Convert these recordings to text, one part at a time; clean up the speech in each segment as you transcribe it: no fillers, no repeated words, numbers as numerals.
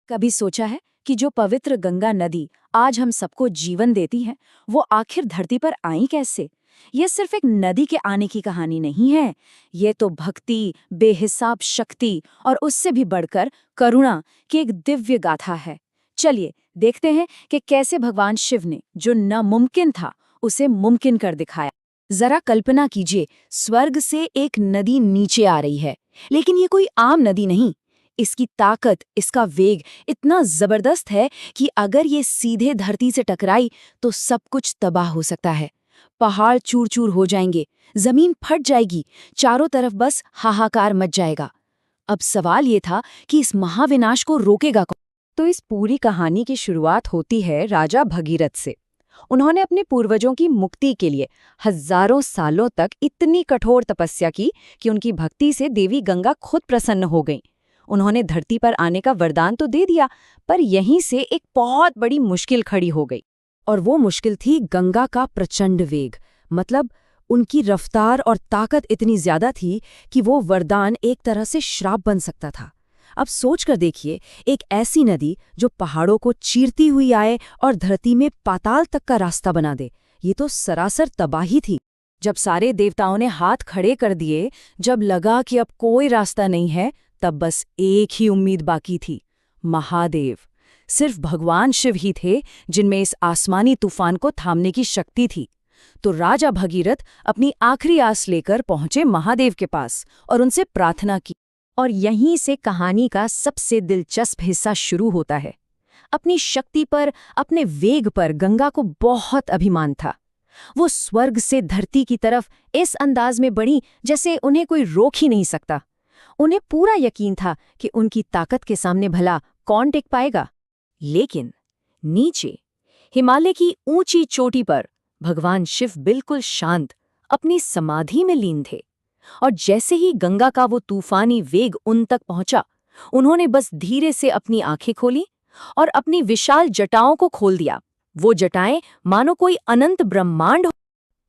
कभी सोचा है कि जो पवित्र गंगा नदी आज हम सबको जीवन देती है, वो आखिर धरती पर आई कैसे? ये सिर्फ एक नदी के आने की कहानी नहीं है। ये तो भक्ति, बेहिसाब शक्ति और उससे भी बढ़कर करुणा की एक दिव्य गाथा है। चलिए देखते हैं कि कैसे भगवान शिव ने जो नामुमकिन था उसे मुमकिन कर दिखाया। जरा कल्पना कीजिए, स्वर्ग से एक नदी नीचे आ रही है, लेकिन ये कोई आम नदी नहीं। इसकी ताकत, इसका वेग इतना जबरदस्त है कि अगर ये सीधे धरती से टकराई तो सब कुछ तबाह हो सकता है। पहाड़ चूर चूर हो जाएंगे, जमीन फट जाएगी, चारों तरफ बस हाहाकार मच जाएगा। अब सवाल ये था कि इस महाविनाश को रोकेगा कौन? तो इस पूरी कहानी की शुरुआत होती है राजा भगीरथ से। उन्होंने अपने पूर्वजों की मुक्ति के लिए हजारों सालों तक इतनी कठोर तपस्या की कि उनकी भक्ति से देवी गंगा खुद प्रसन्न हो गईं। उन्होंने धरती पर आने का वरदान तो दे दिया, पर यहीं से एक बहुत बड़ी मुश्किल खड़ी हो गई। और वो मुश्किल थी गंगा का प्रचंड वेग। मतलब उनकी रफ्तार और ताकत इतनी ज्यादा थी कि वो वरदान एक तरह से श्राप बन सकता था। अब सोचकर देखिए, एक ऐसी नदी जो पहाड़ों को चीरती हुई आए और धरती में पाताल तक का रास्ता बना दे, ये तो सरासर तबाही थी। जब सारे देवताओं ने हाथ खड़े कर दिए, जब लगा कि अब कोई रास्ता नहीं है, तब बस एक ही उम्मीद बाकी थी, महादेव। सिर्फ भगवान शिव ही थे जिनमें इस आसमानी तूफान को थामने की शक्ति थी। तो राजा भगीरथ अपनी आखिरी आस लेकर पहुंचे महादेव के पास और उनसे प्रार्थना की। और यहीं से कहानी का सबसे दिलचस्प हिस्सा शुरू होता है। अपनी शक्ति पर, अपने वेग पर गंगा को बहुत अभिमान था। वो स्वर्ग से धरती की तरफ इस अंदाज में बढ़ी जैसे उन्हें कोई रोक ही नहीं सकता। उन्हें पूरा यकीन था कि उनकी ताकत के सामने भला कौन टिक पाएगा। लेकिन नीचे हिमालय की ऊंची चोटी पर भगवान शिव बिल्कुल शांत अपनी समाधि में लीन थे। और जैसे ही गंगा का वो तूफानी वेग उन तक पहुंचा, उन्होंने बस धीरे से अपनी आंखें खोली और अपनी विशाल जटाओं को खोल दिया। वो जटाएं मानो कोई अनंत ब्रह्मांड हो।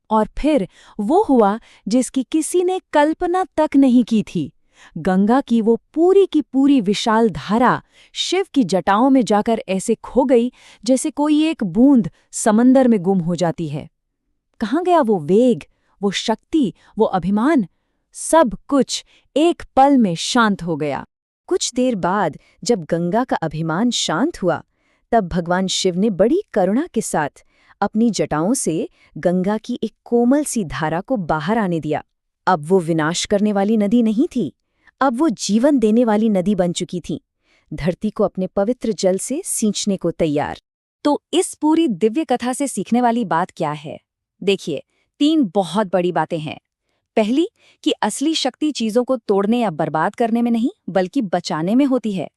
और फिर वो हुआ जिसकी किसी ने कल्पना तक नहीं की थी। गंगा की वो पूरी की पूरी विशाल धारा शिव की जटाओं में जाकर ऐसे खो गई जैसे कोई एक बूंद समंदर में गुम हो जाती है। कहाँ गया वो वेग, वो शक्ति, वो अभिमान? सब कुछ एक पल में शांत हो गया। कुछ देर बाद जब गंगा का अभिमान शांत हुआ, तब भगवान शिव ने बड़ी करुणा के साथ अपनी जटाओं से गंगा की एक कोमल सी धारा को बाहर आने दिया। अब वो विनाश करने वाली नदी नहीं थी, अब वो जीवन देने वाली नदी बन चुकी थी, धरती को अपने पवित्र जल से सींचने को तैयार। तो इस पूरी दिव्य कथा से सीखने वाली बात क्या है? देखिए, 3 बहुत बड़ी बातें हैं। पहली, कि असली शक्ति चीजों को तोड़ने या बर्बाद करने में नहीं, बल्कि बचाने में होती है।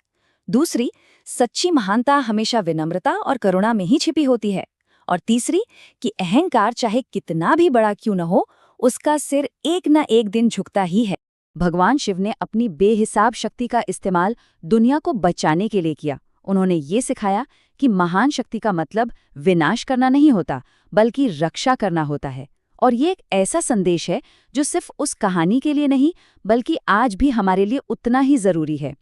दूसरी, सच्ची महानता हमेशा विनम्रता और करुणा में ही छिपी होती है। और तीसरी, कि अहंकार चाहे कितना भी बड़ा क्यों न हो, उसका सिर एक न एक दिन झुकता ही है। भगवान शिव ने अपनी बेहिसाब शक्ति का इस्तेमाल दुनिया को बचाने के लिए किया। उन्होंने ये सिखाया कि महान शक्ति का मतलब विनाश करना नहीं होता, बल्कि रक्षा करना होता है। और ये एक ऐसा संदेश है जो सिर्फ उस कहानी के लिए नहीं, बल्कि आज भी हमारे लिए उतना ही जरूरी है।